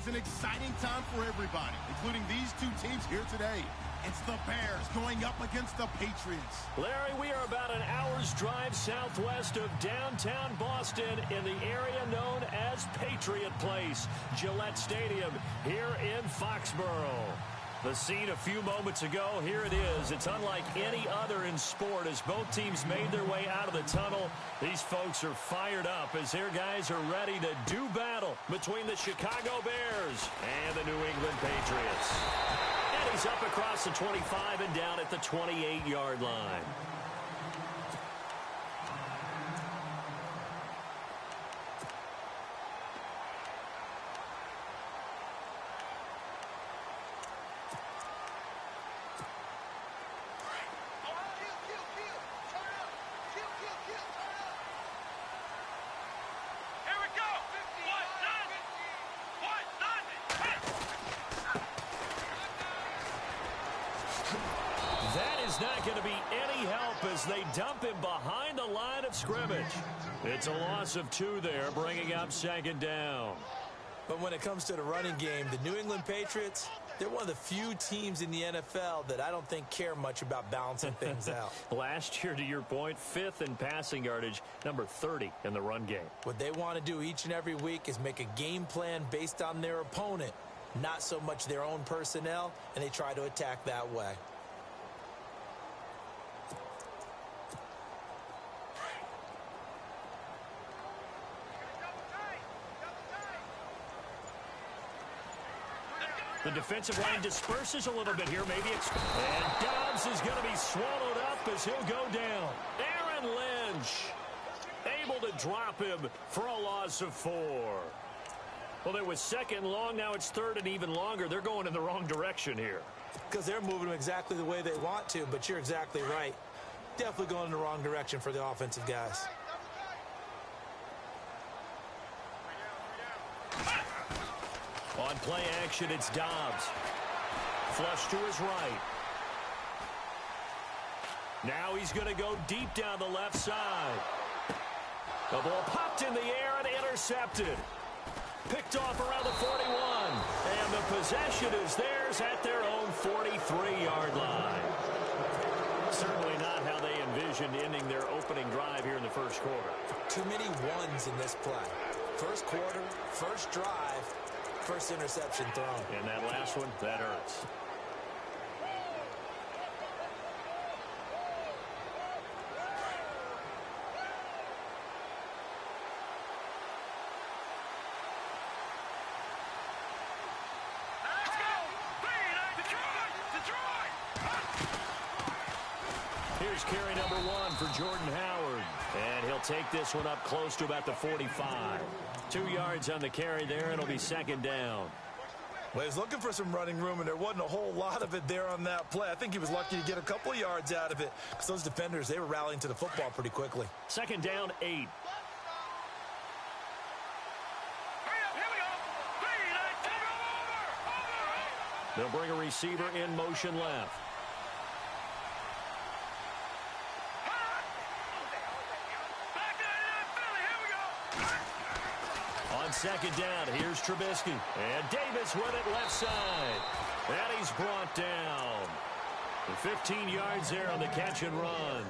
an exciting time for everybody, including these two teams here today. It's the Bears going up against the Patriots. Larry, we are about an hour's drive southwest of downtown Boston in the area known as Patriot Place, Gillette Stadium here in Foxborough. The scene a few moments ago, here it is. It's unlike any other in sport as both teams made their way out of the tunnel. These folks are fired up as their guys are ready to do battle between the Chicago Bears and the New England Patriots. And he's up across the 25 and down at the 28-yard line. Not going to be any help as they dump him behind the line of scrimmage. It's a loss of 2 there, bringing up second down. But when it comes to the running game, the New England Patriots, they're one of the few teams in the NFL that I don't think care much about balancing things out. Last year, to your point, 5th in passing yardage, number 30 in the run game. What they want to do each and every week is make a game plan based on their opponent, not so much their own personnel, and they try to attack that way. The defensive line disperses a little bit here. And Dobbs is going to be swallowed up as he'll go down. Aaron Lynch able to drop him for a loss of 4. Well, it was second long. Now it's third and even longer. They're going in the wrong direction here. Because they're moving them exactly the way they want to, but you're exactly right. Definitely going in the wrong direction for the offensive guys. On play action, it's Dobbs. Flush to his right. Now he's going to go deep down the left side. The ball popped in the air and intercepted. Picked off around the 41. And the possession is theirs at their own 43-yard line. Certainly not how they envisioned ending their opening drive here in the first quarter. Too many ones in this play. First quarter, first drive, first interception thrown. And that last one, that hurts. Here's carry number 1 for Jordan Howard. And he'll take this one up close to about the 45. 2 yards on the carry there, and it'll be second down. Well, he was looking for some running room, and there wasn't a whole lot of it there on that play. I think he was lucky to get a couple of yards out of it because those defenders, they were rallying to the football pretty quickly. Second down, 8. They'll bring a receiver in motion left. On second down, here's Trubisky. And Davis with it left side. And he's brought down. 15 yards there on the catch and run.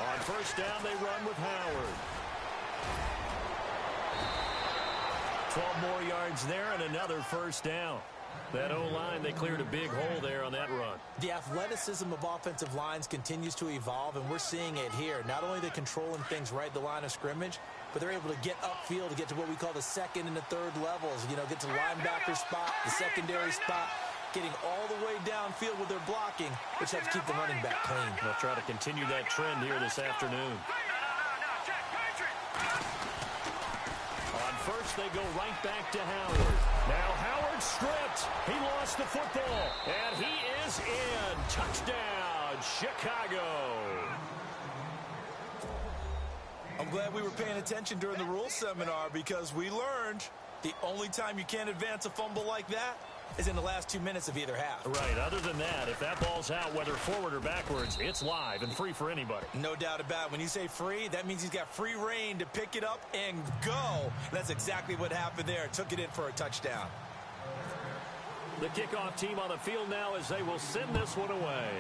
On first down, they run with Howard. 12 more yards there and another first down. That O-line, they cleared a big hole there on that run. The athleticism of offensive lines continues to evolve, and we're seeing it here. Not only are they controlling things right at the line of scrimmage, but they're able to get upfield to get to what we call the second and the third levels. You know, get to the linebacker spot, the secondary spot, getting all the way downfield with their blocking, which helps keep the running back clean. They'll try to continue that trend here this afternoon. First, they go right back to Howard. Now Howard stripped. He lost the football. And he is in. Touchdown, Chicago. I'm glad we were paying attention during the rules seminar because we learned The only time you can't advance a fumble like that is in the last 2 minutes of either half. Right. Other than that, if that ball's out, whether forward or backwards, it's live and free for anybody. No doubt about it. When you say free, that means he's got free reign to pick it up and go. That's exactly what happened there. Took it in for a touchdown. The kickoff team on the field now as they will send this one away.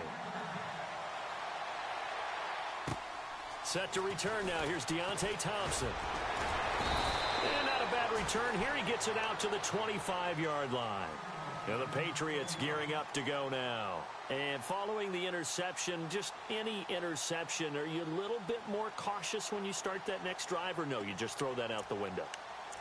Set to return now. Here's Deontay Thompson. And not a bad return. Here he gets it out to the 25-yard line. Now the Patriots gearing up to go now. And following the interception, just any interception, are you a little bit more cautious when you start that next drive, or no, you just throw that out the window?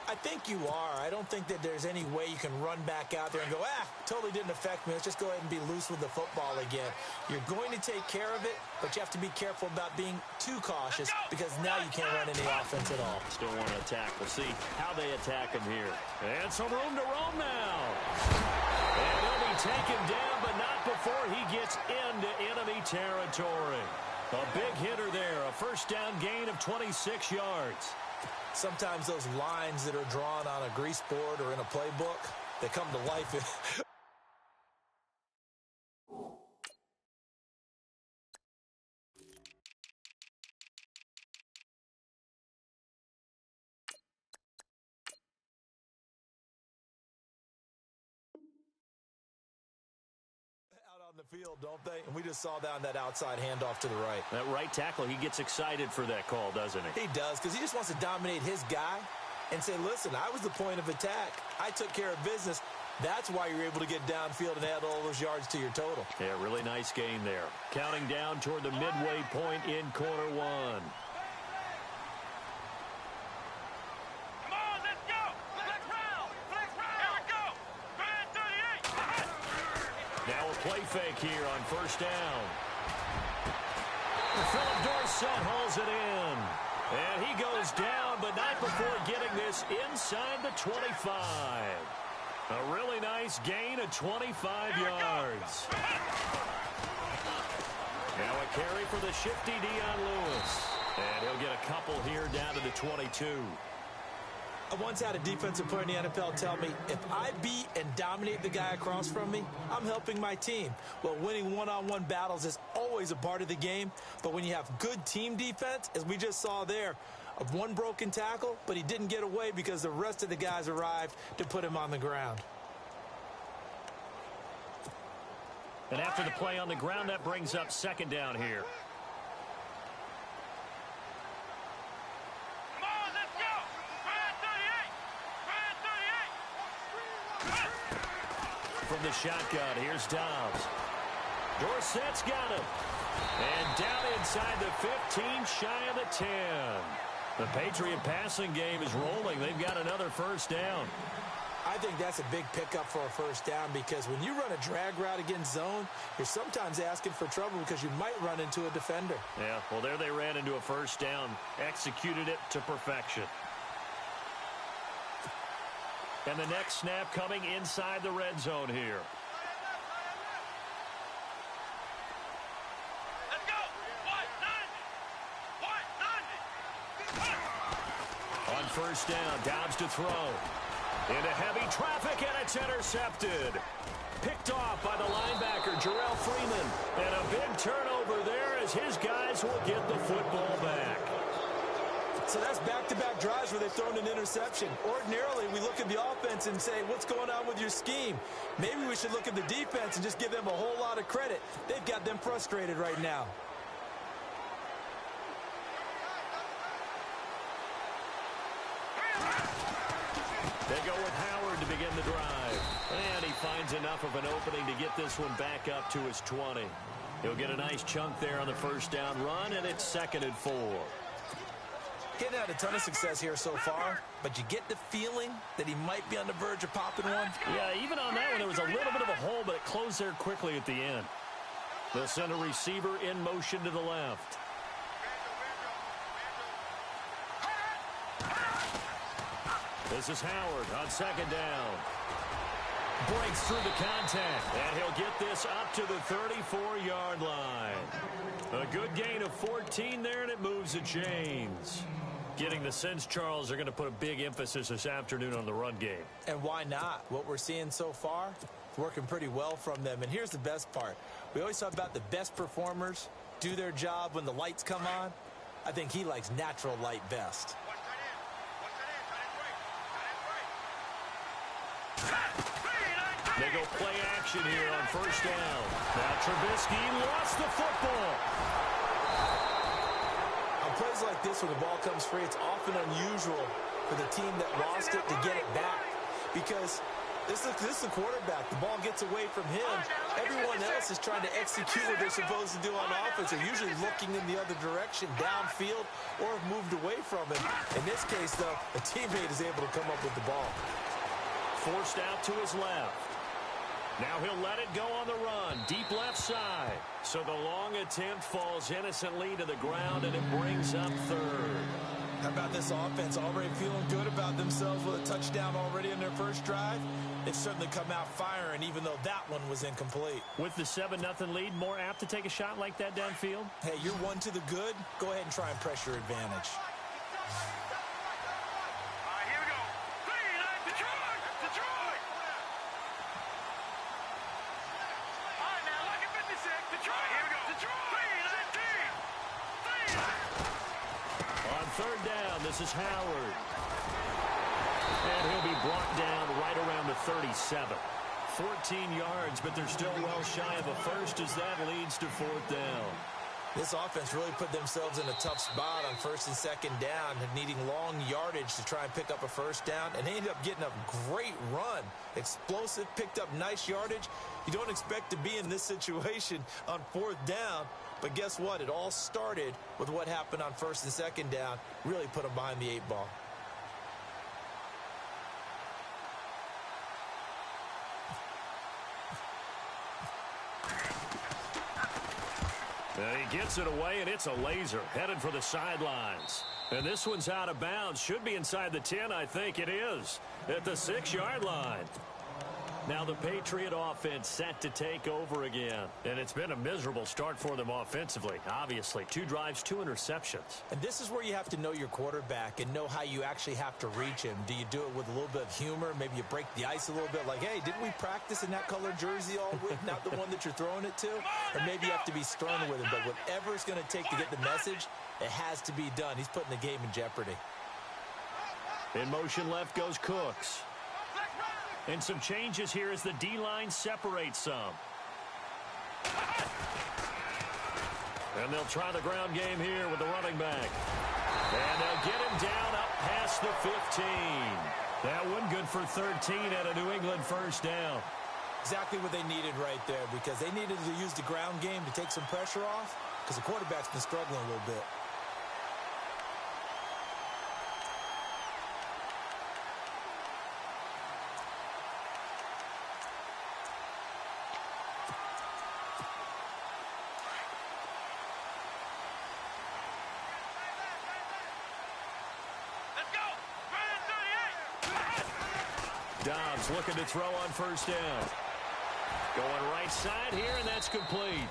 I think you are. I don't think that there's any way you can run back out there and go, totally didn't affect me. Let's just go ahead and be loose with the football again. You're going to take care of it, but you have to be careful about being too cautious because now you can't run any offense at all. Still want to attack. We'll see how they attack him here. And some room to roam now. And he'll be taken down, but not before he gets into enemy territory. A big hitter there. A first down gain of 26 yards. Sometimes those lines that are drawn on a grease board or in a playbook, they come to life. The field, don't they? And we just saw that on that outside handoff to the right. That right tackle, he gets excited for that call, doesn't he? He does, because he just wants to dominate his guy and say, listen, I was the point of attack. I took care of business. That's why you're able to get downfield and add all those yards to your total. Yeah, really nice gain there. Counting down toward the midway point in quarter one. Now a play fake here on first down. Philip Dorsett holds it in. And he goes down, but not before getting this inside the 25. A really nice gain of 25 yards. Now a carry for the shifty Dion Lewis. And he'll get a couple here down to the 22. I once had a defensive player in the NFL tell me, if I beat and dominate the guy across from me, I'm helping my team. Well, winning one-on-one battles is always a part of the game, but when you have good team defense, as we just saw there, of one broken tackle, but he didn't get away because the rest of the guys arrived to put him on the ground. And after the play on the ground, that brings up second down here. From the shotgun, here's Dobbs. Dorsett's got him. And down inside the 15, shy of the 10. The Patriot passing game is rolling. They've got another first down. I think that's a big pickup for a first down because when you run a drag route against zone, you're sometimes asking for trouble because you might run into a defender. Yeah, well, there they ran into a first down. Executed it to perfection. And the next snap coming inside the red zone here. Let's go! 190! On first down, Dobbs to throw. Into heavy traffic, and it's intercepted. Picked off by the linebacker, Jarrell Freeman. And a big turnover there as his guys will get the football back. So that's back-to-back drives where they've thrown an interception. Ordinarily, we look at the offense and say, what's going on with your scheme? Maybe we should look at the defense and just give them a whole lot of credit. They've got them frustrated right now. They go with Howard to begin the drive. And he finds enough of an opening to get this one back up to his 20. He'll get a nice chunk there on the first down run, and it's 2nd and 4. He had a ton of success here so far, but you get the feeling that he might be on the verge of popping one. Yeah, even on that one, there was a little bit of a hole, but it closed there quickly at the end. They'll send a receiver in motion to the left. This is Howard on second down. Breaks through the contact, and he'll get this up to the 34-yard line. A good gain of 14 there, and it moves the chains. Getting the sense, Charles, they're going to put a big emphasis this afternoon on the run game. And why not? What we're seeing so far, it's working pretty well from them. And here's the best part. We always talk about the best performers do their job when the lights come on. I think he likes natural light best. They go play action here on first down. Now Trubisky lost the football. On plays like this, when the ball comes free, it's often unusual for the team that lost it to get it back. Because this is the quarterback. The ball gets away from him. Everyone else is trying to execute what they're supposed to do on offense. They're usually looking in the other direction, downfield, or have moved away from him. In this case, though, a teammate is able to come up with the ball. Forced out to his left. Now he'll let it go on the run, deep left side. So the long attempt falls innocently to the ground, and it brings up third. How about this offense already feeling good about themselves with a touchdown already in their first drive? They've certainly come out firing, even though that one was incomplete. With the 7-0 lead, more apt to take a shot like that downfield? Hey, you're one to the good. Go ahead and try and press your advantage. Third down, this is Howard. And he'll be brought down right around the 37. 14 yards, but they're still well shy of a first as that leads to fourth down. This offense really put themselves in a tough spot on first and second down, needing long yardage to try and pick up a first down, and they ended up getting a great run. Explosive, picked up nice yardage. You don't expect to be in this situation on fourth down, but guess what? It all started with what happened on first and second down. Really put them behind the 8 ball. And he gets it away, and it's a laser headed for the sidelines. And this one's out of bounds. Should be inside the 10, I think it is, at the 6-yard line. Now the Patriot offense set to take over again. And it's been a miserable start for them offensively, obviously. 2 drives, 2 interceptions. And this is where you have to know your quarterback and know how you actually have to reach him. Do you do it with a little bit of humor? Maybe you break the ice a little bit like, hey, didn't we practice in that color jersey all week? Not the one that you're throwing it to? Or maybe you have to be stern with him. But whatever it's going to take to get the message, it has to be done. He's putting the game in jeopardy. In motion left goes Cooks. And some changes here as the D-line separates some. And they'll try the ground game here with the running back. And they'll get him down up past the 15. That one good for 13 at a New England first down. Exactly what they needed right there, because they needed to use the ground game to take some pressure off, because the quarterback's been struggling a little bit. Dobbs looking to throw on first down. Going right side here, and that's complete.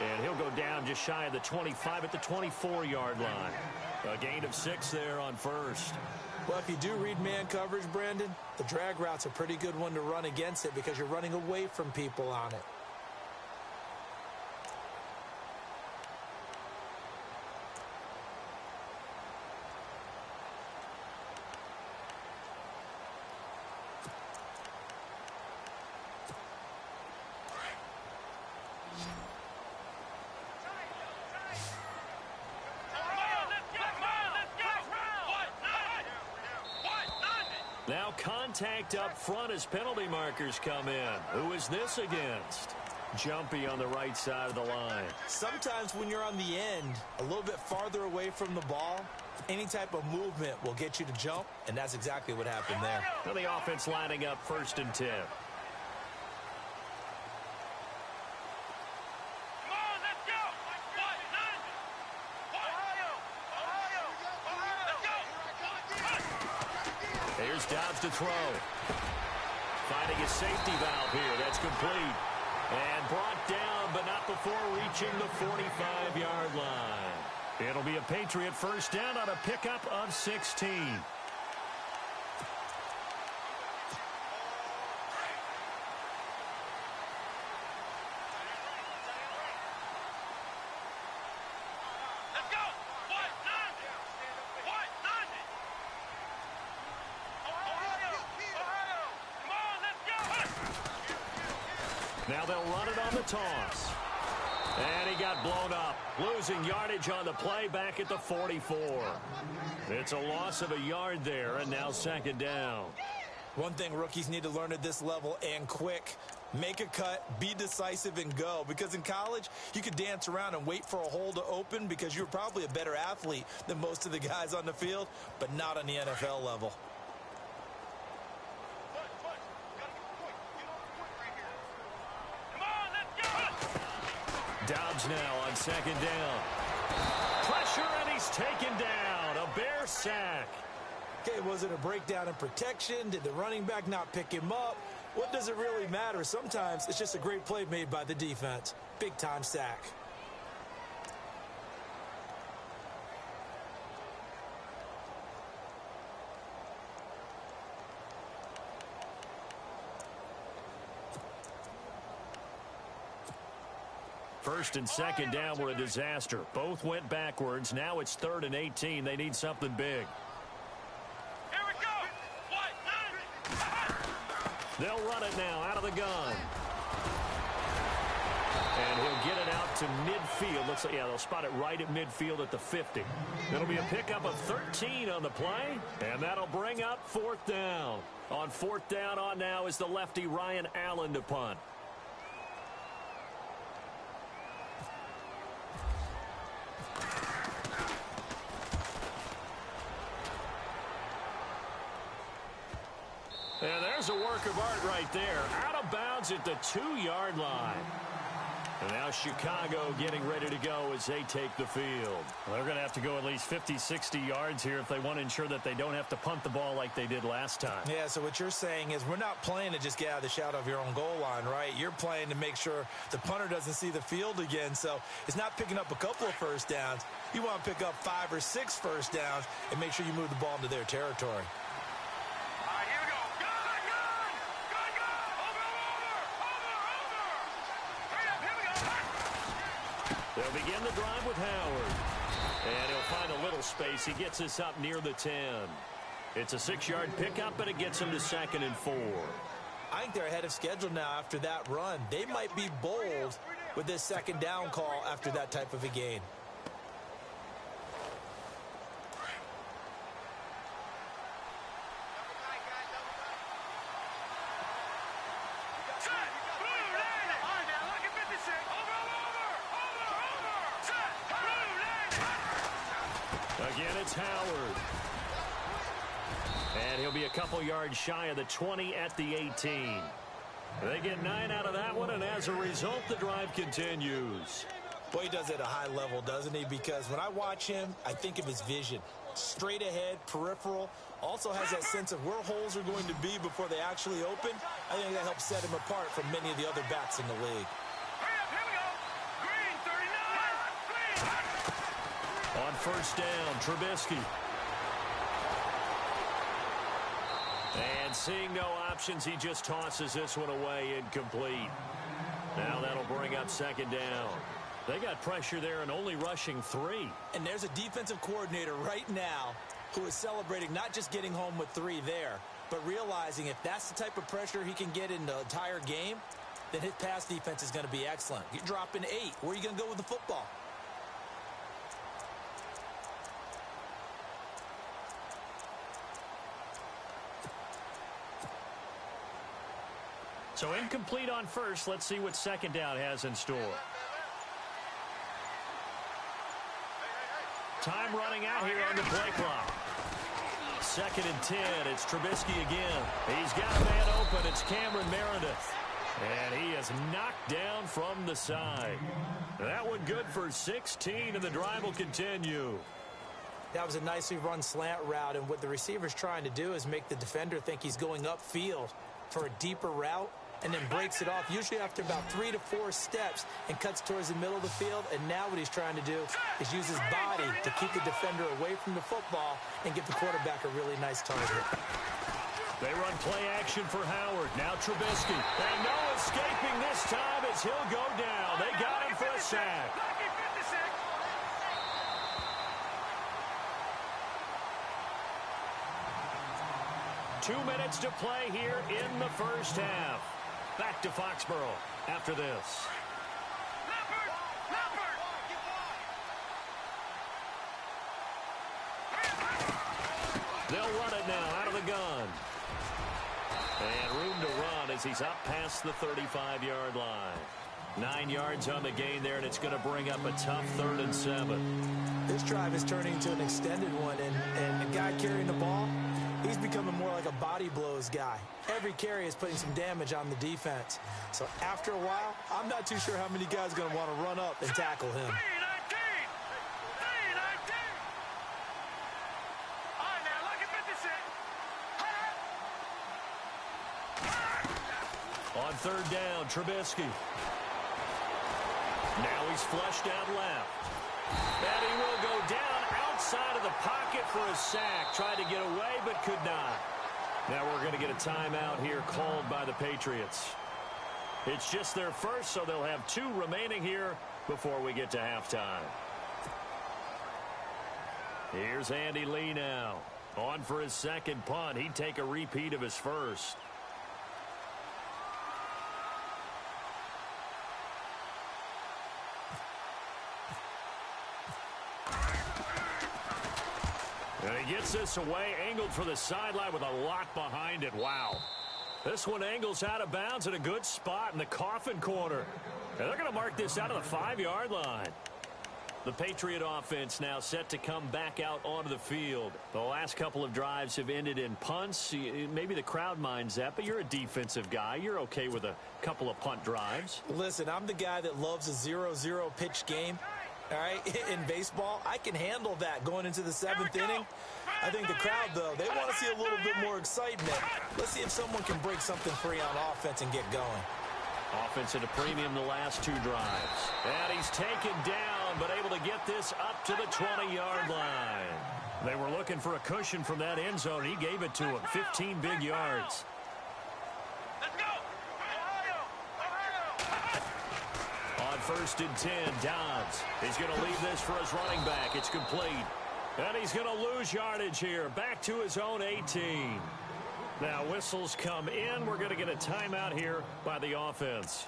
And he'll go down just shy of the 25 at the 24-yard line. A gain of 6 there on first. Well, if you do read man coverage, Brandon, the drag route's a pretty good one to run against it because you're running away from people on it. Now contact up front as penalty markers come in. Who is this against? Jumpy on the right side of the line. Sometimes when you're on the end, a little bit farther away from the ball, any type of movement will get you to jump, and that's exactly what happened there. Now the offense lining up first and 10. Here's Dobbs to throw. Finding his safety valve here. That's complete. And brought down, but not before reaching the 45-yard line. It'll be a Patriot first down on a pickup of 16. Now they'll run it on the toss. And he got blown up. Losing yardage on the play back at the 44. It's a loss of a yard there, and now second down. One thing rookies need to learn at this level, and quick: make a cut, be decisive, and go. Because in college, you could dance around and wait for a hole to open because you're probably a better athlete than most of the guys on the field, but not on the NFL level. Dobbs now on second down. Pressure, and he's taken down. A Bear sack. Okay, was it a breakdown in protection? Did the running back not pick him up? What does it really matter? Sometimes it's just a great play made by the defense. Big-time sack. First and second down were a disaster. Both went backwards. Now it's 3rd and 18. They need something big. Here we go. They'll run it now out of the gun. And he'll get it out to midfield. Looks like, yeah, they'll spot it right at midfield at the 50. It'll be a pickup of 13 on the play, and that'll bring up 4th down. On 4th down on now is the lefty Ryan Allen to punt. And there's a work of art right there. Out of bounds at the 2-yard line. And now Chicago getting ready to go as they take the field. Well, they're going to have to go at least 50, 60 yards here if they want to ensure that they don't have to punt the ball like they did last time. Yeah, so what you're saying is we're not playing to just get out of the shadow of your own goal line, right? You're playing to make sure the punter doesn't see the field again. So it's not picking up a couple of first downs. You want to pick up 5 or 6 first downs and make sure you move the ball into their territory. They'll begin the drive with Howard. And he'll find a little space. He gets us up near the 10. It's a 6-yard pickup, but it gets him to 2nd and 4. I think they're ahead of schedule now after that run. They might be bold with this second down call after that type of a gain. Again, it's Howard. And he'll be a couple yards shy of the 20 at the 18. They get 9 out of that one, and as a result, the drive continues. Boy, he does it at a high level, doesn't he? Because when I watch him, I think of his vision. Straight ahead, peripheral. Also has that sense of where holes are going to be before they actually open. I think that helps set him apart from many of the other backs in the league. On first down, Trubisky. And seeing no options, he just tosses this one away incomplete. Now that'll bring up second down. They got pressure there and only rushing 3. And there's a defensive coordinator right now who is celebrating not just getting home with 3 there, but realizing if that's the type of pressure he can get in the entire game, then his pass defense is going to be excellent. You're dropping 8. Where are you going to go with the football? So incomplete on first. Let's see what second down has in store. Time running out here on the play clock. 2nd and 10. It's Trubisky again. He's got a man open. It's Cameron Meredith. And he is knocked down from the side. That one good for 16, and the drive will continue. That was a nicely run slant route, and what the receiver's trying to do is make the defender think he's going upfield for a deeper route. and then breaks it off, usually after about 3 to 4 steps, and cuts towards the middle of the field. And now what he's trying to do is use his body to keep the defender away from the football and give the quarterback a really nice target. They run play action for Howard. Now Trubisky. And no escaping this time as he'll go down. They got him for a sack. 2 minutes to play here in the first half. Back to Foxborough after this. They'll run it now out of the gun. And room to run as he's up past the 35-yard line. 9 yards on the gain there, and it's going to bring up a tough 3rd and 7. This drive is turning into an extended one, and the guy carrying the ball, he's becoming more like a body blows guy. Every carry is putting some damage on the defense. So after a while, I'm not too sure how many guys are going to want to run up and tackle him. On 3rd down, Trubisky. Now he's flushed out left. And he will go down outside of the pocket for a sack. Tried to get away, but could not. Now we're going to get a timeout here called by the Patriots. It's just their first, so they'll have 2 remaining here before we get to halftime. Here's Andy Lee now. On for his 2nd punt. He'd take a repeat of his first. And he gets this away, angled for the sideline with a lot behind it. Wow. This one angles out of bounds at a good spot in the coffin corner. And they're going to mark this out of the 5-yard line. The Patriot offense now set to come back out onto the field. The last couple of drives have ended in punts. Maybe the crowd minds that, but you're a defensive guy. You're okay with a couple of punt drives. Listen, I'm the guy that loves a 0-0 pitch game. All right, in baseball, I can handle that going into the 7th inning. I think the crowd, though, they want to see a little bit more excitement. Let's see if someone can break something free on offense and get going. Offense at a premium the last 2 drives. And he's taken down, but able to get this up to the 20-yard line. They were looking for a cushion from that end zone. He gave it to him. 15 big yards. On 1st and 10, Dobbs. He's going to leave this for his running back. It's complete. And he's going to lose yardage here. Back to his own 18. Now whistles come in. We're going to get a timeout here by the offense.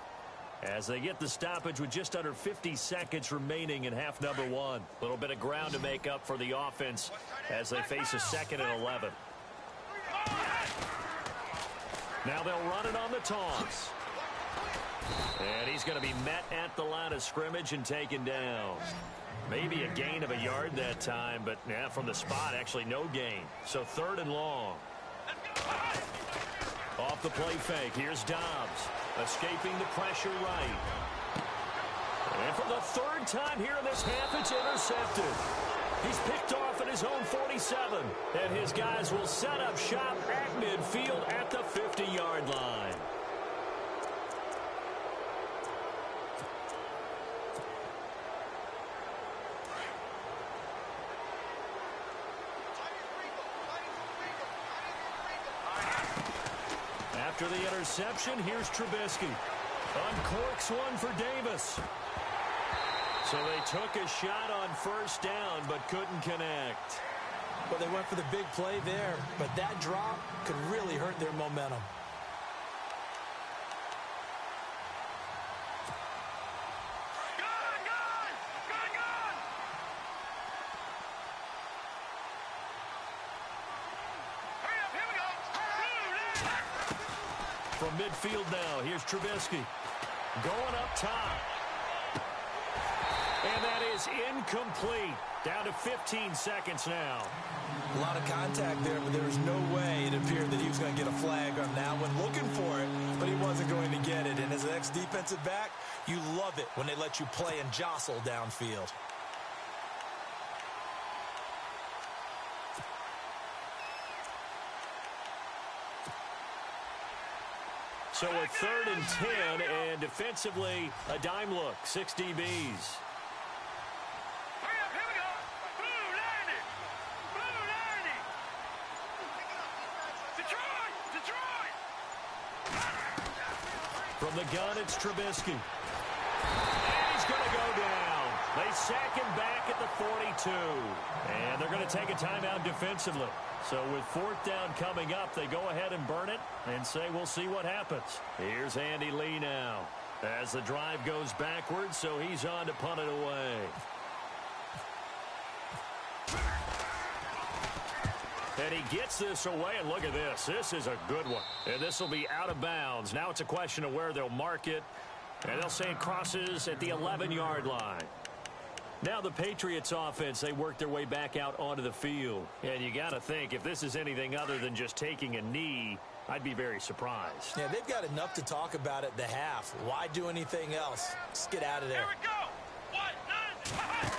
As they get the stoppage with just under 50 seconds remaining in half number 1. A little bit of ground to make up for the offense as they face a 2nd and 11. Now they'll run it on the toss. And he's going to be met at the line of scrimmage and taken down. Maybe a gain of a yard that time, but yeah, from the spot, actually no gain. So 3rd and long. Off the play fake, here's Dobbs. Escaping the pressure right. And for the 3rd time here in this half, it's intercepted. He's picked off at his own 47. And his guys will set up shop at midfield at the 50-yard line. After the interception, here's Trubisky. Uncorks one for Davis. So they took a shot on 1st down, but couldn't connect. Well, they went for the big play there, but that drop could really hurt their momentum. From midfield now, here's Trubisky. Going up top. And that is incomplete. Down to 15 seconds now. A lot of contact there, but there was no way it appeared that he was going to get a flag on that one. Looking for it, but he wasn't going to get it. And as an ex-defensive back, you love it when they let you play and jostle downfield. So a 3rd and 10, and defensively, a dime look, 6 DBs. From the gun, it's Trubisky. And he's going to go down. They sack him back at the 42. And they're going to take a timeout defensively. So with 4th down coming up, they go ahead and burn it and say we'll see what happens. Here's Andy Lee now as the drive goes backwards, so he's on to punt it away. And he gets this away, and look at this. This is a good one. And this will be out of bounds. Now it's a question of where they'll mark it. And they'll say it crosses at the 11-yard line. Now the Patriots offense, they work their way back out onto the field. And you got to think, if this is anything other than just taking a knee, I'd be very surprised. Yeah, they've got enough to talk about at the half. Why do anything else? Just get out of there. Here we go. 1, 9,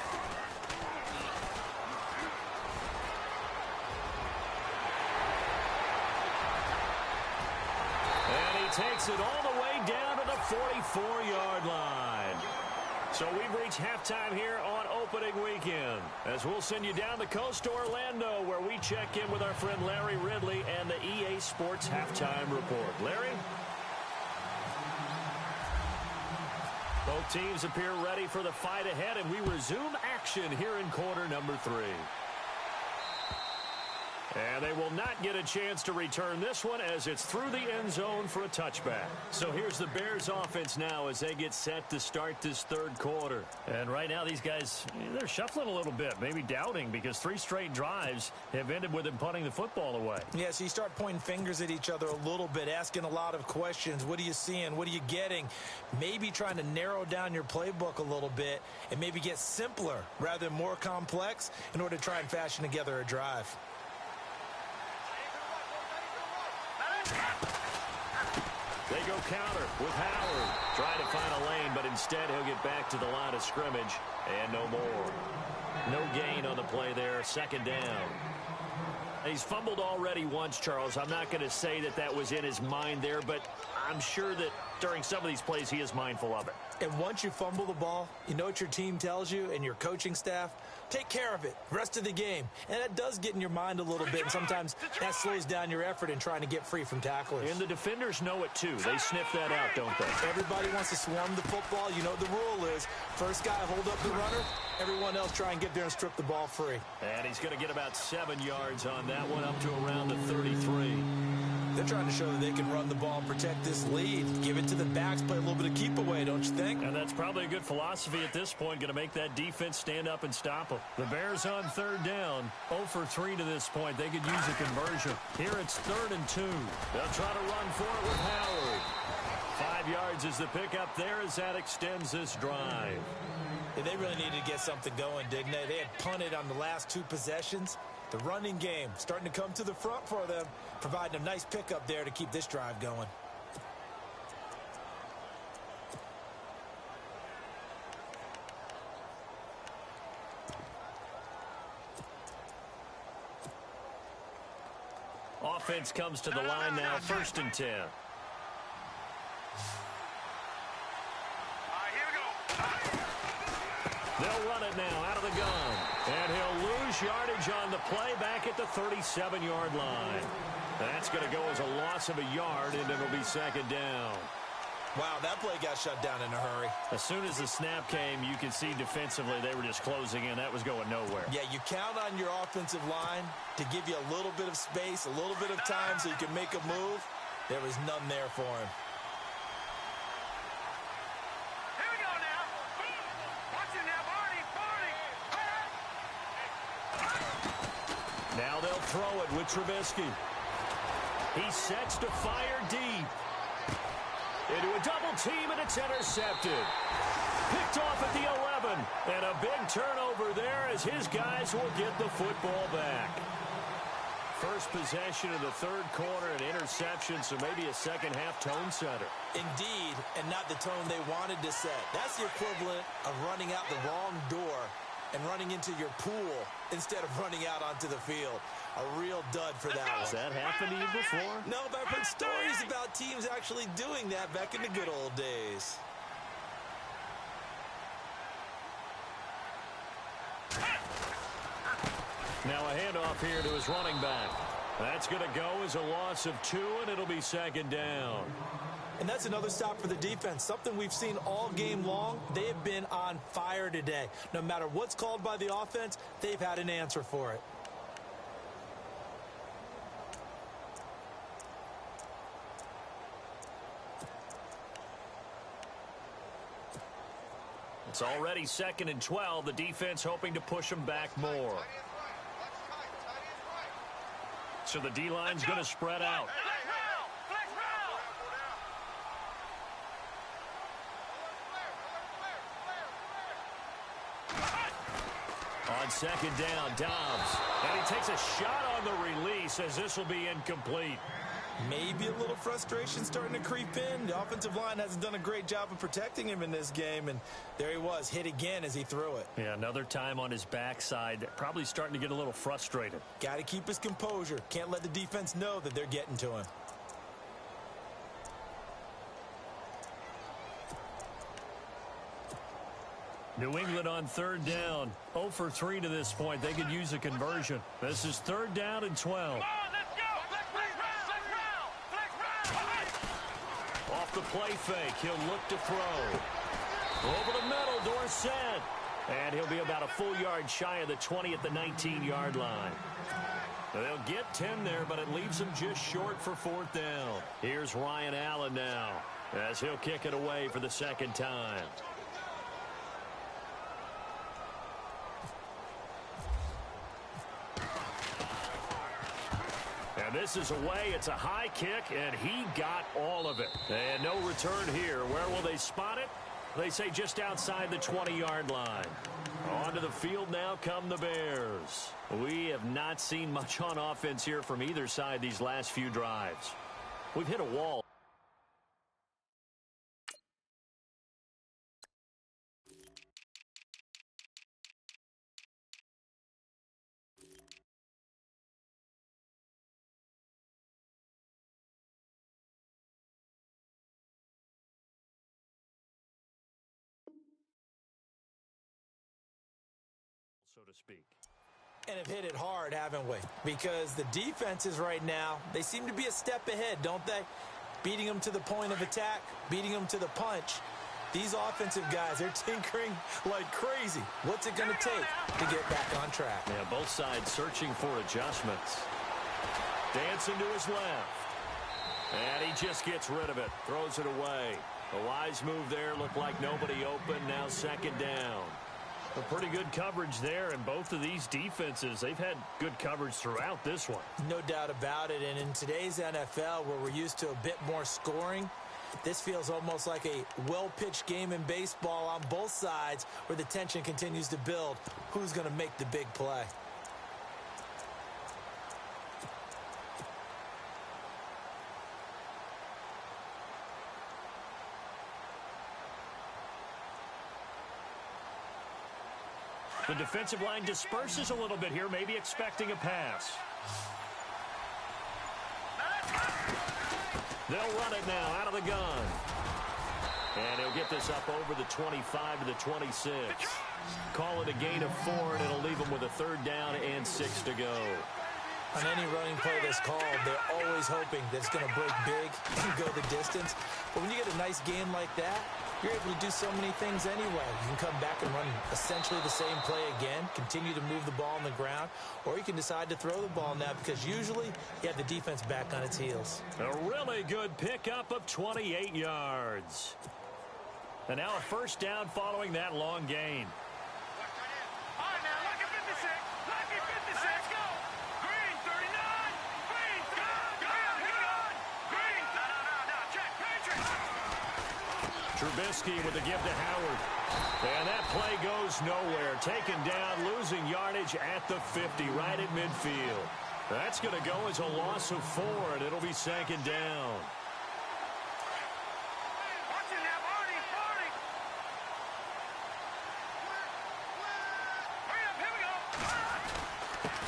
takes it all the way down to the 44-yard line. So we've reached halftime here on opening weekend, as we'll send you down the coast to Orlando, where we check in with our friend Larry Ridley and the EA Sports Halftime Report. Larry? Both teams appear ready for the fight ahead, and we resume action here in quarter number 3. And they will not get a chance to return this one, as it's through the end zone for a touchback. So here's the Bears offense now as they get set to start this 3rd quarter. And right now these guys, they're shuffling a little bit, maybe doubting, because 3 straight drives have ended with them punting the football away. Yeah, so you start pointing fingers at each other a little bit, asking a lot of questions. What are you seeing? What are you getting? Maybe trying to narrow down your playbook a little bit and maybe get simpler rather than more complex in order to try and fashion together a drive. They go counter with Howard. Trying to find a lane, but instead he'll get back to the line of scrimmage. And no more. No gain on the play there. 2nd down. He's fumbled already once, Charles. I'm not going to say that that was in his mind there, but I'm sure that during some of these plays he is mindful of it. And once you fumble the ball, you know what your team tells you and your coaching staff? Take care of it rest of the game. And that does get in your mind a little bit, and sometimes that slows down your effort in trying to get free from tacklers. And the defenders know it too. They sniff that out, don't they? Everybody wants to swarm the football. You know the rule is first guy hold up the runner, everyone else try and get there and strip the ball free. And he's going to get about 7 yards on that one, up to around the 33. They're trying to show that they can run the ball and protect this lead. Give it to the backs, play a little bit of keep away, don't you think? And that's probably a good philosophy at this point, going to make that defense stand up and stop them. The Bears on 3rd down, 0 for 3 to this point. They could use a conversion. Here it's 3rd and 2. They'll try to run for it with Howard. 5 yards is the pickup there as that extends this drive. Yeah, they really needed to get something going, didn't they? They had punted on the last 2 possessions. The running game starting to come to the front for them, providing a nice pickup there to keep this drive going. Offense comes to the line now, 1st and 10. They'll run it now out of the gun. And he'll lose yardage on the play back at the 37-yard line. That's going to go as a loss of a yard, and it'll be 2nd down. Wow, that play got shut down in a hurry. As soon as the snap came, you could see defensively they were just closing in. That was going nowhere. Yeah, you count on your offensive line to give you a little bit of space, a little bit of time so you can make a move. There was none there for him. Here we go now. Watch it now, Barney. Now they'll throw it with Trubisky. He sets to fire deep. Into a double team, and it's intercepted. Picked off at the 11. And a big turnover there as his guys will get the football back. First possession of the 3rd quarter, an interception, so maybe a second-half tone setter. Indeed, and not the tone they wanted to set. That's the equivalent of running out the wrong door and running into your pool instead of running out onto the field. A real dud for that Has one. that happened to you before? No, but I've heard stories about teams actually doing that back in the good old days. Now a handoff here to his running back. That's going to go as a loss of 2, and it'll be second down. And that's another stop for the defense, something we've seen all game long. They have been on fire today. No matter what's called by the offense, they've had an answer for it. It's already 2nd and 12. The defense hoping to push them back more. So the D-line's going to spread out. On 2nd down, Dobbs. And he takes a shot on the release as this will be incomplete. Maybe a little frustration starting to creep in. The offensive line hasn't done a great job of protecting him in this game, and there he was, hit again as he threw it. Yeah, another time on his backside, probably starting to get a little frustrated. Got to keep his composure. Can't let the defense know that they're getting to him. New England on 3rd down. 0 for 3 to this point. They could use a conversion. This is 3rd down and 12. Off the play fake, he'll look to throw. Over the middle, Dorsett. And he'll be about a full yard shy of the 20 at the 19-yard line. They'll get 10 there, but it leaves them just short for 4th down. Here's Ryan Allen now as he'll kick it away for the 2nd time. And this is away. It's a high kick, and he got all of it. And no return here. Where will they spot it? They say just outside the 20-yard line. Onto the field now come the Bears. We have not seen much on offense here from either side these last few drives. We've hit a wall. So to speak. And have hit it hard, haven't we? Because the defenses right now, they seem to be a step ahead, don't they? Beating them to the point of attack, beating them to the punch. These offensive guys, they're tinkering like crazy. What's it going to take to get back on track? Yeah, both sides searching for adjustments. Dancing to his left. And he just gets rid of it. Throws it away. A wise move there. Looked like nobody open. Now 2nd down. A pretty good coverage there, and both of these defenses, they've had good coverage throughout this one. No doubt about it, and in today's NFL, where we're used to a bit more scoring, this feels almost like a well-pitched game in baseball on both sides where the tension continues to build. Who's going to make the big play? The defensive line disperses a little bit here, maybe expecting a pass. They'll run it now out of the gun. And he'll get this up over the 25 to the 26. Call it a gain of 4, and it'll leave him with a 3rd down and 6 to go. On any running play that's called, they're always hoping that it's going to break big and go the distance. But when you get a nice game like that, you're able to do so many things anyway. You can come back and run essentially the same play again, continue to move the ball on the ground, or you can decide to throw the ball now because usually you have the defense back on its heels. A really good pickup of 28 yards. And now a 1st down following that long gain. All right, now, lucky 56. Lucky 56. Let's go. Green, 39. Green, go. Green. No. Check. Patriot. Trubisky with the give to Howard. And that play goes nowhere. Taken down, losing yardage at the 50, right at midfield. That's going to go as a loss of 4, and it'll be 2nd down. Watch it now, Barney. Hurry up, here we go.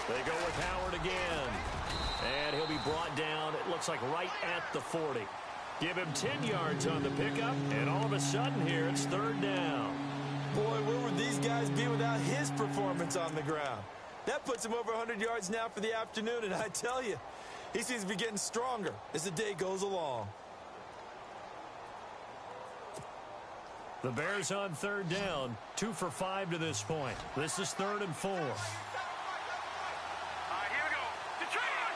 They go with Howard again. And he'll be brought down, it looks like right at the 40. Give him 10 yards on the pickup, and all of a sudden here it's third down. Boy, where would these guys be without his performance on the ground? That puts him over 100 yards now for the afternoon, and I tell you, he seems to be getting stronger as the day goes along. The Bears on third down, 2 for 5 to this point. This is 3rd and 4. All right, here we go. Detroit!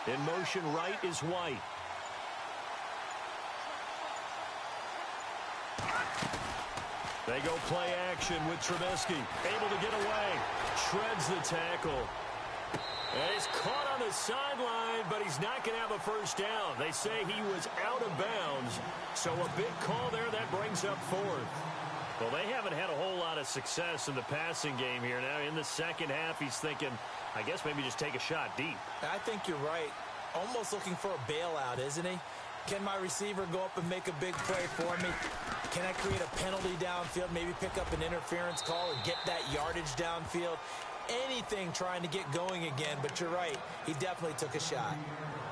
In motion right is White. They go play action with Trubisky. Able to get away. Shreds the tackle. And he's caught on the sideline, but he's not going to have a first down. They say he was out of bounds. So a big call there that brings up 4th. Well, they haven't had a whole lot of success in the passing game here. Now in the second half, he's thinking, I guess maybe just take a shot deep. I think you're right. Almost looking for a bailout, isn't he? Can my receiver go up and make a big play for me? Can I create a penalty downfield, maybe pick up an interference call and get that yardage downfield? Anything trying to get going again, but you're right. He definitely took a shot.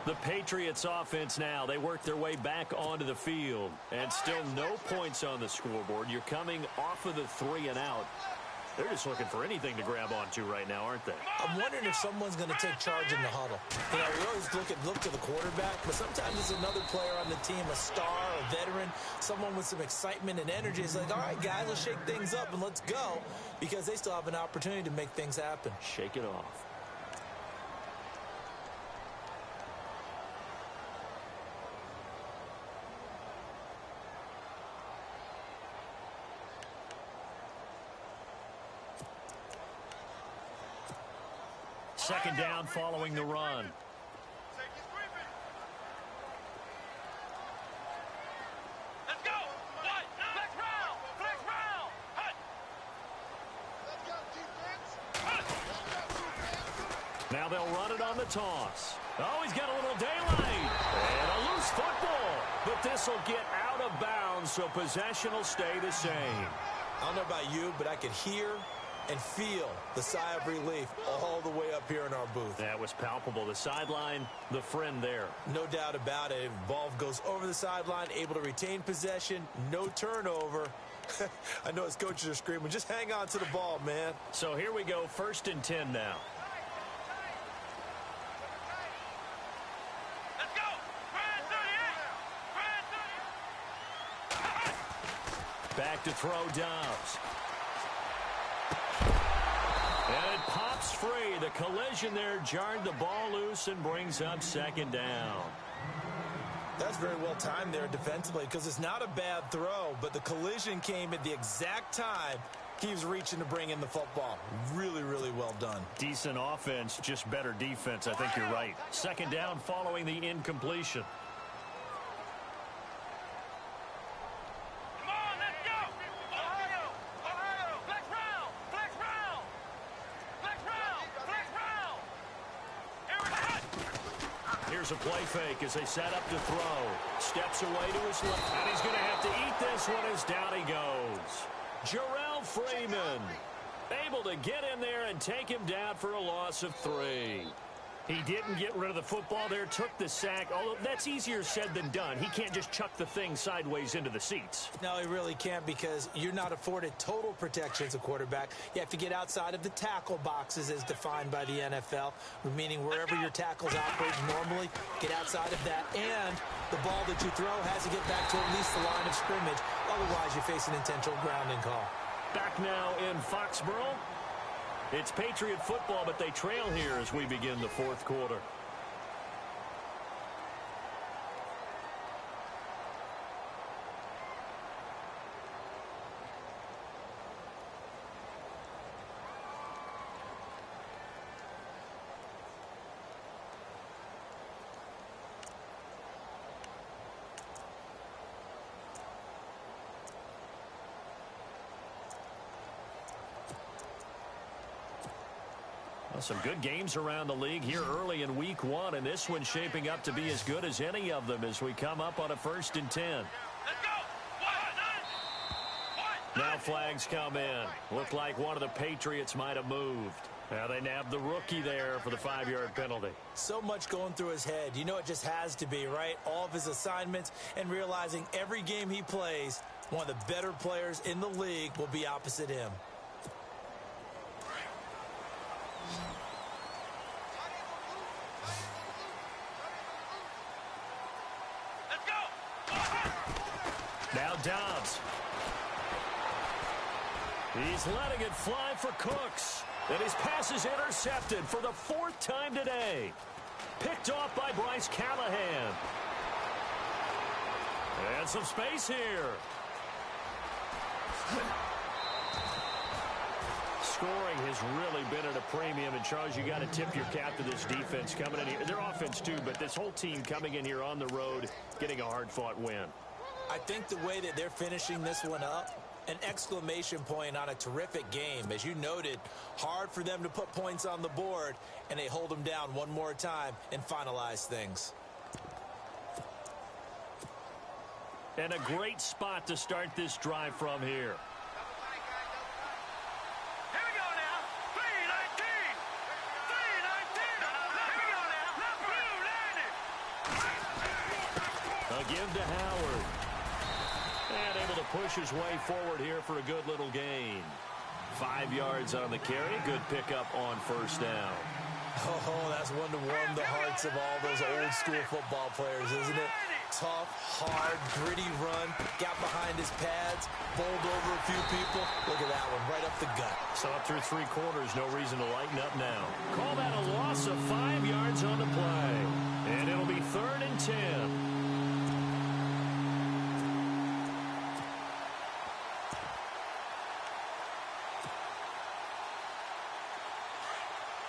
The Patriots offense now, they work their way back onto the field. And still no points on the scoreboard. You're coming off of the 3 and out. They're just looking for anything to grab onto right now, aren't they? I'm wondering if someone's going to take charge in the huddle. You know, we always look to the quarterback, but sometimes it's another player on the team, a star, a veteran, someone with some excitement and energy. It's like, all right, guys, let's shake things up and let's go, because they still have an opportunity to make things happen. Shake it off. Second down following the run. Let's go! What? Flex round! Flex round! Hut! Now they'll run it on the toss. Oh, he's got a little daylight. And a loose football. But this will get out of bounds, so possession will stay the same. I don't know about you, but I could hear and feel the sigh of relief all the way up here in our booth. That was palpable. The sideline, the friend there. No doubt about it. Ball goes over the sideline, able to retain possession, no turnover. I know his coaches are screaming, just hang on to the ball, man. So here we go, 1st and 10 now. Let's go! Brand 38! Back to throw Dobbs. And it pops free. The collision there jarred the ball loose and brings up 2nd down. That's very well timed there defensively, because it's not a bad throw, but the collision came at the exact time he was reaching to bring in the football. Really, really well done. Decent offense, just better defense. I think you're right. 2nd down following the incompletion. Come on, let's go! Ohio! Ohio! Flex round! Flex round! Flex round! Flex round! Here we go! Here's a play fake as they set up to throw. Steps away to his left. And he's going to have to eat this one as down he goes. Jarrell Freeman able to get in there and take him down for a loss of 3. He didn't get rid of the football there, took the sack. Although that's easier said than done. He can't just chuck the thing sideways into the seats. No, he really can't, because you're not afforded total protection as a quarterback. You have to get outside of the tackle boxes as defined by the NFL, meaning wherever your tackles operate normally, get outside of that. And the ball that you throw has to get back to at least the line of scrimmage. Otherwise, you face an intentional grounding call. Back now in Foxborough. It's Patriot football, but they trail here as we begin the 4th quarter. Well, some good games around the league here early in week 1, and this one's shaping up to be as good as any of them as we come up on a 1st and 10. Let's go! What? Now flags come in. Looked like one of the Patriots might have moved. Now they nabbed the rookie there for the 5-yard penalty. So much going through his head. You know it just has to be, right? All of his assignments and realizing every game he plays, one of the better players in the league will be opposite him. Let's go. Now Dobbs. He's letting it fly for Cooks. And his pass is intercepted for the 4th time today. Picked off by Bryce Callahan. And some space here. Scoring has really been at a premium. And, Charles, you got to tip your cap to this defense coming in here. Their offense, too, but this whole team coming in here on the road, getting a hard-fought win. I think the way that they're finishing this one up, an exclamation point on a terrific game. As you noted, hard for them to put points on the board, and they hold them down one more time and finalize things. And a great spot to start this drive from here. Here we go now. 319. 319. Here we go now. Blue landed. A give to Howard. And able to push his way forward here for a good little gain. 5 yards on the carry. Good pickup on first down. Oh, that's one to warm the hearts of all those old school football players, isn't it? Tough, hard, gritty run. Got behind his pads, bowled over a few people. Look at that one, right up the gut. So up through 3 quarters, no reason to lighten up now. Call that a loss of 5 yards on the play. And it'll be 3rd and 10.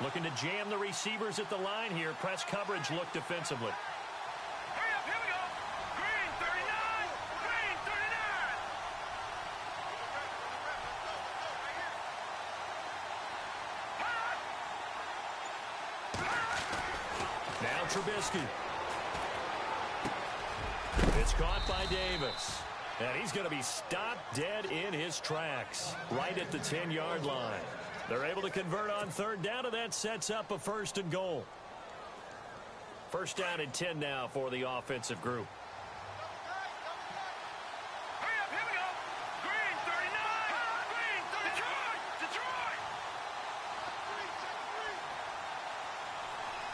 Looking to jam the receivers at the line here. Press coverage look defensively. Hurry up, here we go. Green 39. Green 39. Now Trubisky. It's caught by Davis. And he's going to be stopped dead in his tracks. Right at the 10-yard line. They're able to convert on 3rd down, and that sets up a 1st and goal. 1st down and 10 now for the offensive group. Hurry up, here we go. Green 39. Green 39. Detroit.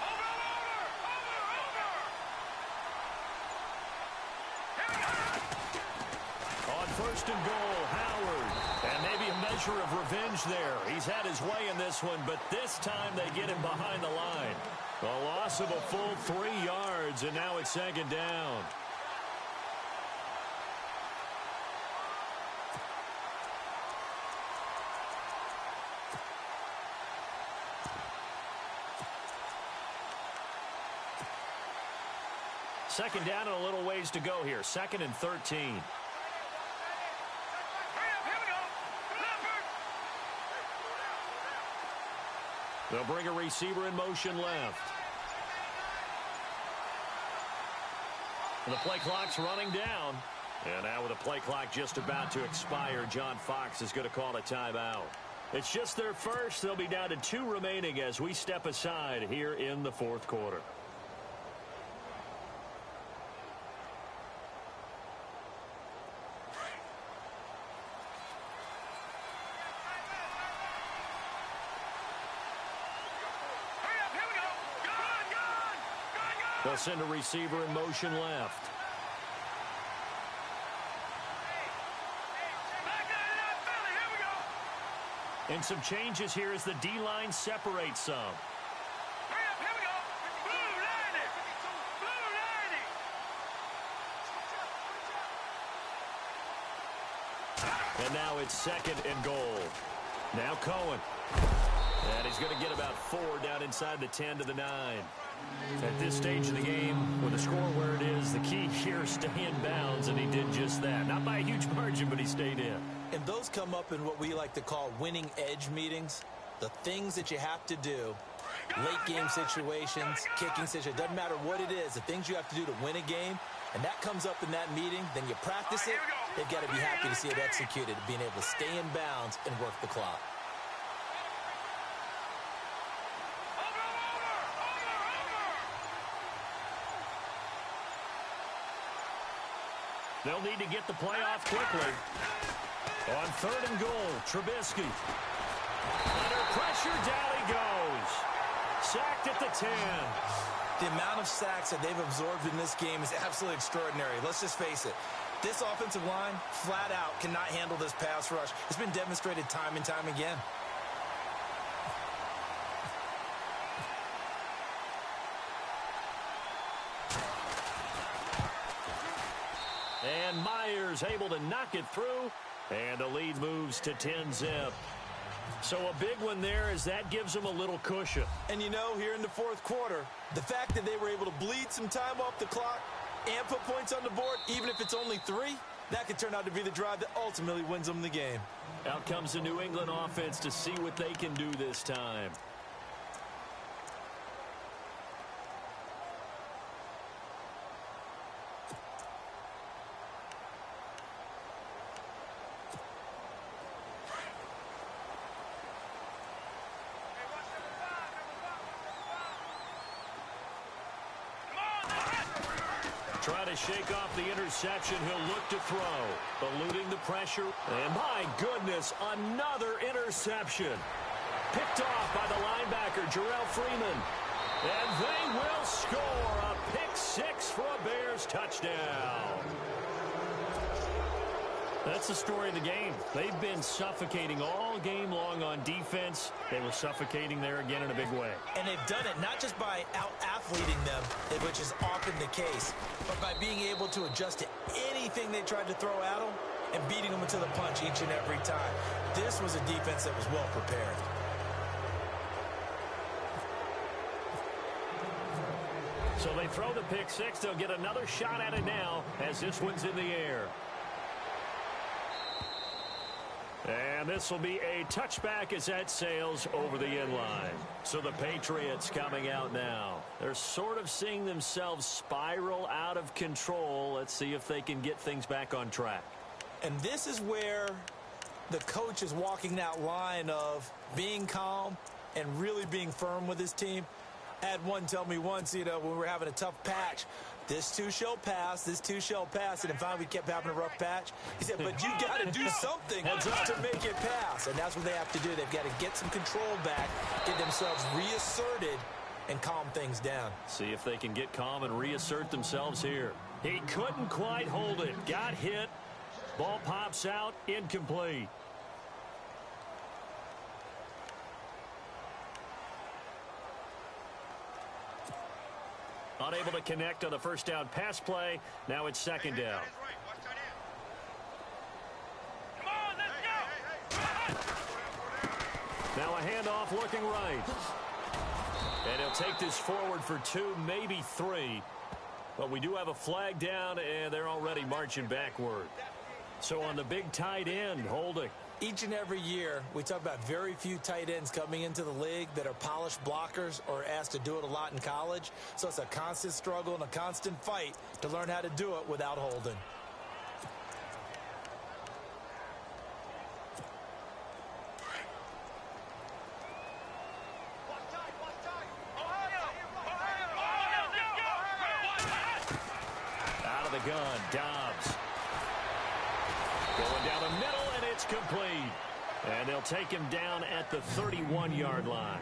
Over. Here we go. On 1st and goal, Howard. And maybe a measure of revenge there. He's had his way in this one, but this time they get him behind the line. A loss of a full 3 yards, and now it's 2nd down. Second down and a little ways to go here. 2nd and 13. They'll bring a receiver in motion left. And the play clock's running down. And now with the play clock just about to expire, John Fox is going to call a timeout. It's just their first. They'll be down to 2 remaining as we step aside here in the 4th quarter. They'll send a receiver in motion left. And some changes here as the D-line separates some. Hurry up, here we go. Blue landed. Blue landing. And now it's 2nd and goal. Now Cohen. And he's going to get about 4 down inside the 10 to the 9. At this stage of the game, with the score where it is, the key here, stay in bounds, and he did just that. Not by a huge margin, but he stayed in. And those come up in what we like to call winning edge meetings. The things that you have to do, late game situations, kicking situations, doesn't matter what it is, the things you have to do to win a game, and that comes up in that meeting, then you practice it, they've got to be happy to see it executed, being able to stay in bounds and work the clock. They'll need to get the play off quickly. On 3rd and goal, Trubisky. Under pressure, down he goes. Sacked at the 10. The amount of sacks that they've absorbed in this game is absolutely extraordinary. Let's just face it. This offensive line, flat out, cannot handle this pass rush. It's been demonstrated time and time again. And Myers able to knock it through, and the lead moves to 10-zip. So a big one there as that gives them a little cushion. And you know, here in the 4th quarter, the fact that they were able to bleed some time off the clock and put points on the board, even if it's only 3, that could turn out to be the drive that ultimately wins them the game. Out comes the New England offense to see what they can do this time. Try to shake off the interception. He'll look to throw. Eluding the pressure. And my goodness, another interception. Picked off by the linebacker, Jarrell Freeman. And they will score a pick 6 for a Bears touchdown. That's the story of the game. They've been suffocating all game long on defense. They were suffocating there again in a big way. And they've done it not just by out-athleting them, which is often the case, but by being able to adjust to anything they tried to throw at them and beating them to the punch each and every time. This was a defense that was well prepared. So they throw the pick 6. They'll get another shot at it now as this one's in the air. And this will be a touchback as that sails over the end line. So the Patriots coming out now. They're sort of seeing themselves spiral out of control. Let's see if they can get things back on track. And this is where the coach is walking that line of being calm and really being firm with his team. I had one tell me once, when we were having a tough patch, this too shall pass, this too shall pass. And then finally we kept having a rough patch. He said, but you got to do something to make it pass. And that's what they have to do. They've got to get some control back, get themselves reasserted, and calm things down. See if they can get calm and reassert themselves here. He couldn't quite hold it. Got hit. Ball pops out. Incomplete. Unable to connect on the first down pass play. Now it's 2nd down. Now a handoff looking right. And he'll take this forward for 2, maybe 3. But we do have a flag down, and they're already marching backward. So on the big tight end, holding. Each and every year, we talk about very few tight ends coming into the league that are polished blockers or asked to do it a lot in college. So it's a constant struggle and a constant fight to learn how to do it without holding. Out of the gun, Dobbs. Going down the middle, and it's complete. And they'll take him down at the 31-yard line.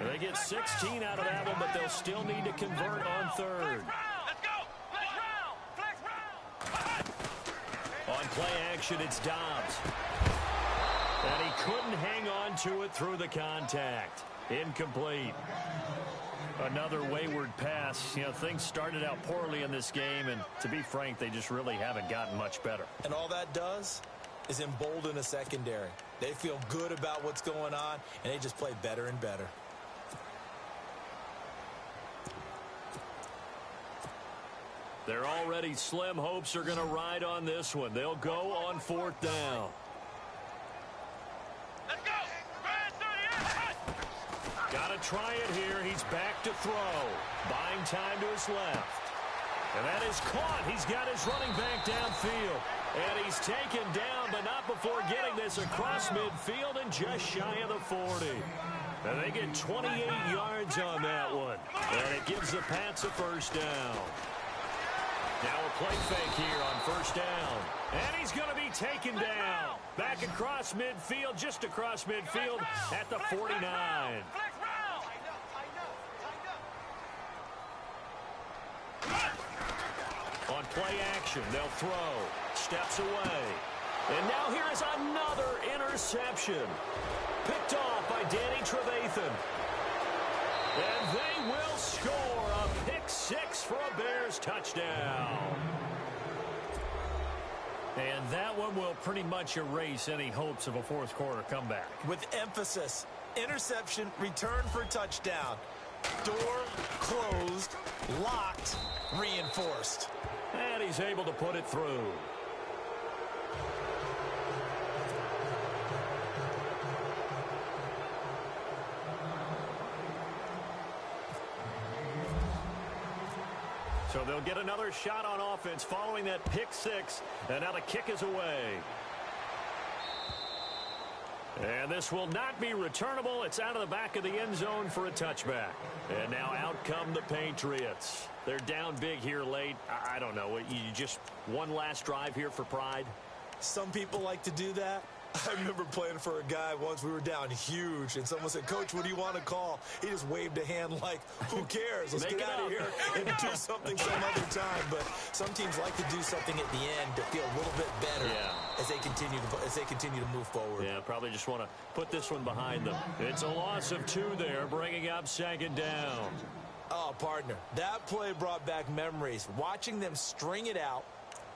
And they get 16 out of that one, but they'll still need to convert on 3rd. On play action, it's Dobbs. And he couldn't hang on to it through the contact. Incomplete. Another wayward pass. Things started out poorly in this game, and to be frank, they just really haven't gotten much better. And all that does is embolden a secondary. They feel good about what's going on, and they just play better and better. Their already slim hopes are going to ride on this one. They'll go on 4th down. Let's go! Got to try it here. He's back to throw. Buying time to his left. And that is caught. He's got his running back downfield. And he's taken down, but not before getting this across midfield and just shy of the 40. And they get 28 yards on that one. And it gives the Pats a 1st down. Now a play fake here on 1st first down. And he's going to be taken down. Back across midfield, just across midfield at the 49. On play action, they'll throw. Steps away. And now here is another interception. Picked off by Danny Trevathan. And they will score a pick six for a Bears touchdown. And that one will pretty much erase any hopes of a fourth quarter comeback. With emphasis, interception, return for touchdown. Door closed, locked, reinforced. And he's able to put it through. So they'll get another shot on offense following that pick six. And now the kick is away. And this will not be returnable. It's out of the back of the end zone for a touchback. And now out come the Patriots. They're down big here late. I don't know. You just one last drive here for pride? Some people like to do that. I remember playing for a guy once. We were down huge, and someone said, "Coach, what do you want to call?" He just waved a hand like, "Who cares? Let's get out of here and do something some other time." But some teams like to do something at the end to feel a little bit better as they continue to move forward. Yeah, probably just want to put this one behind them. It's a loss of 2 there, bringing up second down. Oh, partner, that play brought back memories. Watching them string it out,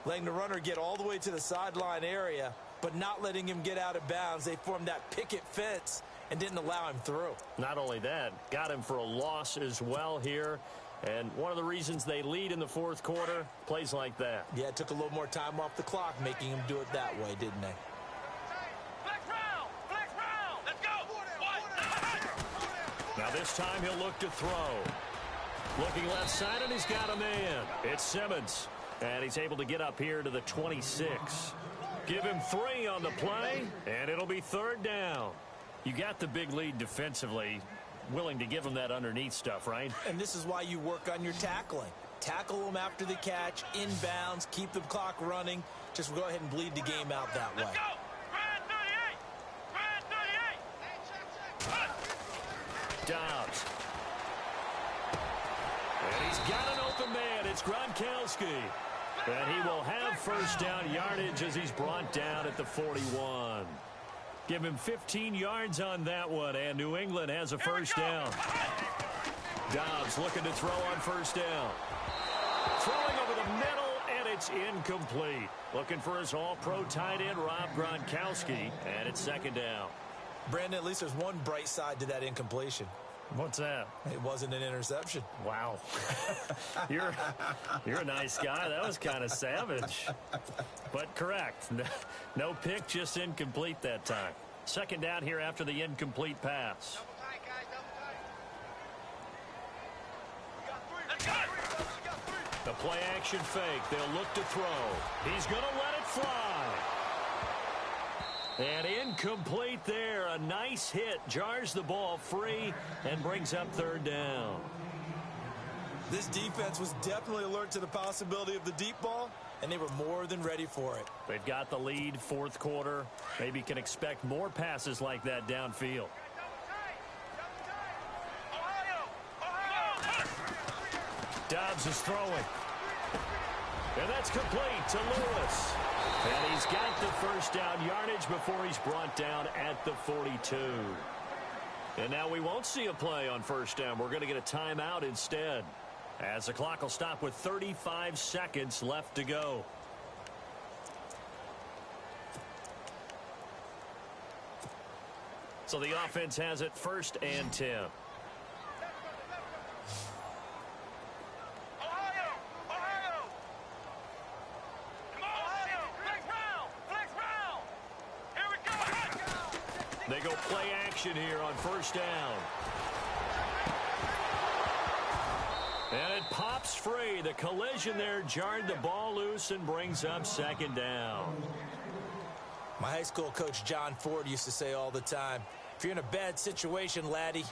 letting the runner get all the way to the sideline area, but not letting him get out of bounds. They formed that picket fence and didn't allow him through. Not only that, got him for a loss as well here. And one of the reasons they lead in the fourth quarter, plays like that. Yeah, it took a little more time off the clock, making him do it that way, didn't they? Flex round! Flex round! Let's go! Now this time he'll look to throw. Looking left side, and he's got a man. It's Simmons. And he's able to get up here to the 26. Give him 3 on the play, and it'll be third down. You got the big lead defensively, willing to give him that underneath stuff, right? And this is why you work on your tackling. Tackle them after the catch, inbounds, keep the clock running. Just go ahead and bleed the game out that way. Let's go! Brad 38! Brad 38! Dobbs. And he's got an open man. It's Gronkowski. And he will have first down yardage as he's brought down at the 41. Give him 15 yards on that one, and New England has a first down. Dobbs looking to throw on first down. Throwing over the middle, and it's incomplete. Looking for his all-pro tight end, Rob Gronkowski, and it's second down. Brandon, at least there's one bright side to that incompletion. What's that? It wasn't an interception. Wow. You're a nice guy. That was kind of savage. But correct. No pick, just incomplete that time. Second down here after the incomplete pass. Double tight, guys, double tight. We got 3. The play action fake. They'll look to throw. He's going to let it fly. And incomplete there. A nice hit. Jars the ball free and brings up third down. This defense was definitely alert to the possibility of the deep ball, and they were more than ready for it. They've got the lead, fourth quarter. Maybe can expect more passes like that downfield. Dobbs is throwing. And that's complete to Lewis. And he's got the first down yardage before he's brought down at the 42. And now we won't see a play on first down. We're going to get a timeout instead, as the clock will stop with 35 seconds left to go. So the offense has it first and 10. They go play action here on first down. And it pops free. The collision there jarred the ball loose and brings up second down. My high school coach, John Ford, used to say all the time, if you're in a bad situation, laddie,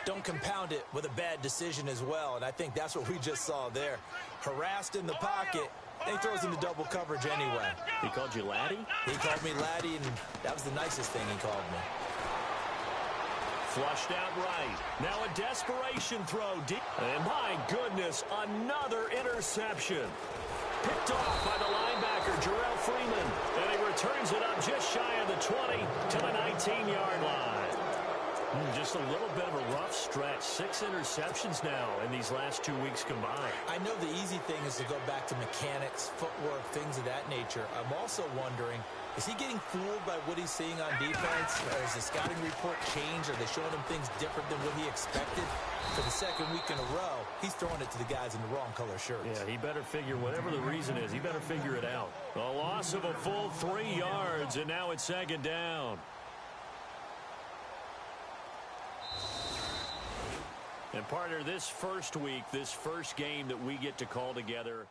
don't compound it with a bad decision as well. And I think that's what we just saw there. Harassed in the pocket, And he throws into double coverage anyway. He called you laddie? He called me laddie, and that was the nicest thing he called me. Flushed out right. Now a desperation throw deep. And my goodness, another interception. Picked off by the linebacker, Jarrell Freeman. And he returns it up just shy of the 20 to the 19-yard line. Just a little bit of a rough stretch. 6 interceptions now in these last 2 weeks combined. I know the easy thing is to go back to mechanics, footwork, things of that nature. I'm also wondering, is he getting fooled by what he's seeing on defense? Or has the scouting report changed? Are they showing him things different than what he expected? For the second week in a row, he's throwing it to the guys in the wrong color shirts. Yeah, he better figure, whatever the reason is, he better figure it out. A loss of a full 3 yards, and now it's second down. And partner, this first week, this first game that we get to call together,